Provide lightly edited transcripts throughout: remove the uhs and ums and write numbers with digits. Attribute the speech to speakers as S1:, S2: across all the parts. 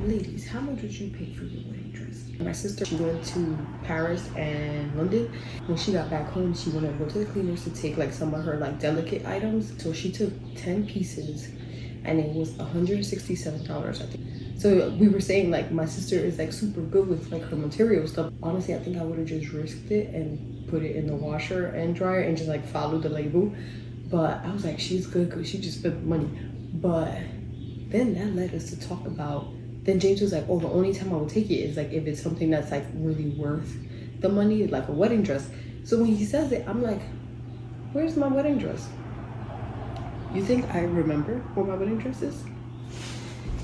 S1: Ladies, how much would you pay for your wedding dress? My sister, she went to Paris and London. When she got back home, she wanted to go to the cleaners to take like some of her like delicate items. So she took 10 pieces and it was $167, I think. So we were saying like my sister is like super good with like her material stuff. Honestly, I think I would have just risked it and put it in the washer and dryer and just like follow the label. But I was like, she's good because she just spent money. But then that led us to talk about, then James was like, oh, the only time I would take it is like if it's something that's like really worth the money, like a wedding dress. So when he says it, I'm like, where's my wedding dress? You think I remember where my wedding dress is?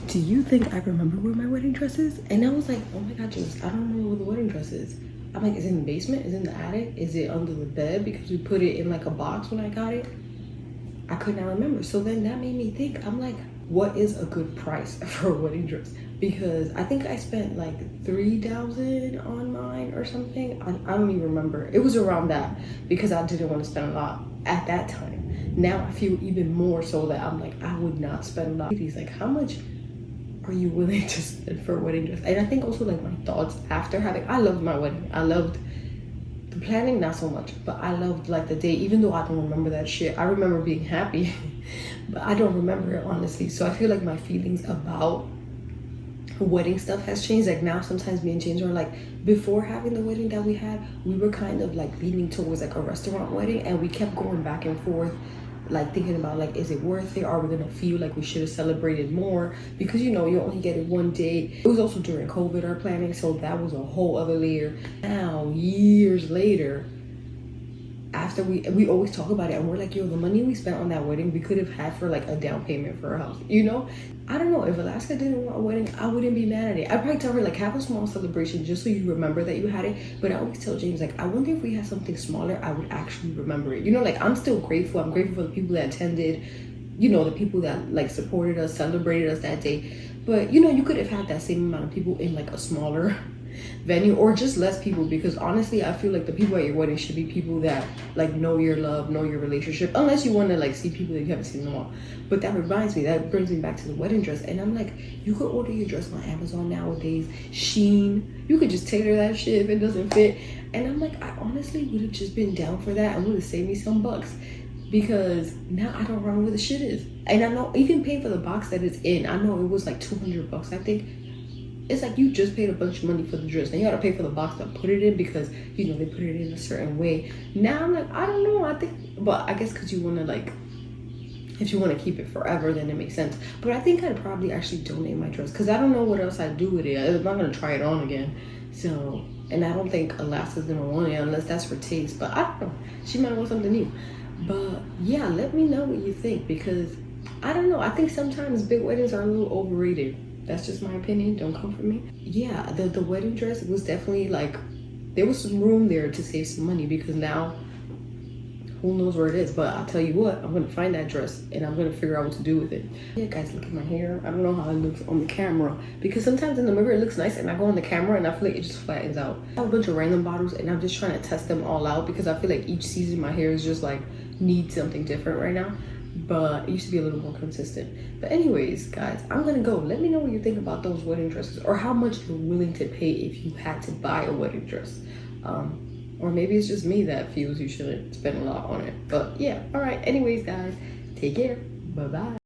S1: Do you think I remember where my wedding dress is? And I was like, oh my God, James, I don't know where the wedding dress is. I'm like, is it in the basement? Is it in the attic? Is it under the bed? Because we put it in like a box when I got it. I could not remember. So then that made me think, I'm like, what is a good price for a wedding dress? Because I think I spent like $3,000 on mine or something. I don't even remember. It was around that because I didn't want to spend a lot at that time. Now I feel even more so that I'm like, I would not spend a lot. He's like, how much are you willing to spend for a wedding dress? And I think also like my thoughts after having, I loved my wedding. I loved the planning, not so much, but I loved like the day, even though I don't remember that shit. I remember being happy, but I don't remember it honestly. So I feel like my feelings about wedding stuff has changed. Like now sometimes me and James are like, before having the wedding that we had, we were kind of like leaning towards like a restaurant wedding, and we kept going back and forth, like thinking about like, is it worth it? Are we gonna feel like we should have celebrated more? Because you know, you only get it one day. It was also during COVID, our planning, so that was a whole other layer. Now, years later, after we always talk about it and we're like, yo, the money we spent on that wedding, we could have had for like a down payment for a house, you know? I don't know, if Alaska didn't want a wedding, I wouldn't be mad at it. I'd probably tell her like, have a small celebration just so you remember that you had it. But I always tell James like, I wonder if we had something smaller, I would actually remember it. You know, like I'm still grateful. I'm grateful for the people that attended, you know, the people that like supported us, celebrated us that day. But you know, you could have had that same amount of people in like a smaller venue or just less people, because honestly I feel like the people at your wedding should be people that like know your love, know your relationship, unless you want to like see people that you haven't seen in a while. But that reminds me, that brings me back to the wedding dress, and I'm like, you could order your dress on Amazon nowadays, Shein, you could just tailor that shit if it doesn't fit. And I'm like, I honestly would have just been down for that and would have saved me some bucks, because now I don't remember where the shit is. And I know even paying for the box that it's in, I know it was like $200 I think. It's like you just paid a bunch of money for the dress, and you gotta pay for the box to put it in because you know they put it in a certain way. Now I'm like, I don't know, I think, but I guess because you want to like, if you want to keep it forever, then it makes sense. But I think I'd probably actually donate my dress because I don't know what else I'd do with it. I'm not gonna try it on again. So, and I don't think Alaska's gonna want it unless that's for taste. But I don't know, she might want something new. But yeah, let me know what you think, because I don't know, I think sometimes big weddings are a little overrated. That's just my opinion, don't come for me. Yeah, the wedding dress was definitely like, there was some room there to save some money, because now who knows where it is. But I'll tell you what, I'm gonna find that dress and I'm gonna figure out what to do with it. Yeah guys, look at my hair. I don't know how it looks on the camera, because sometimes in the mirror it looks nice and I go on the camera and I feel like it just flattens out. I have a bunch of random bottles and I'm just trying to test them all out, because I feel like each season my hair is just like needs something different right now. But it used to be a little more consistent. But anyways guys, I'm gonna go. Let me know what you think about those wedding dresses, or how much you're willing to pay if you had to buy a wedding dress. Or maybe it's just me that feels you shouldn't spend a lot on it. But yeah, all right, anyways guys, take care, bye bye.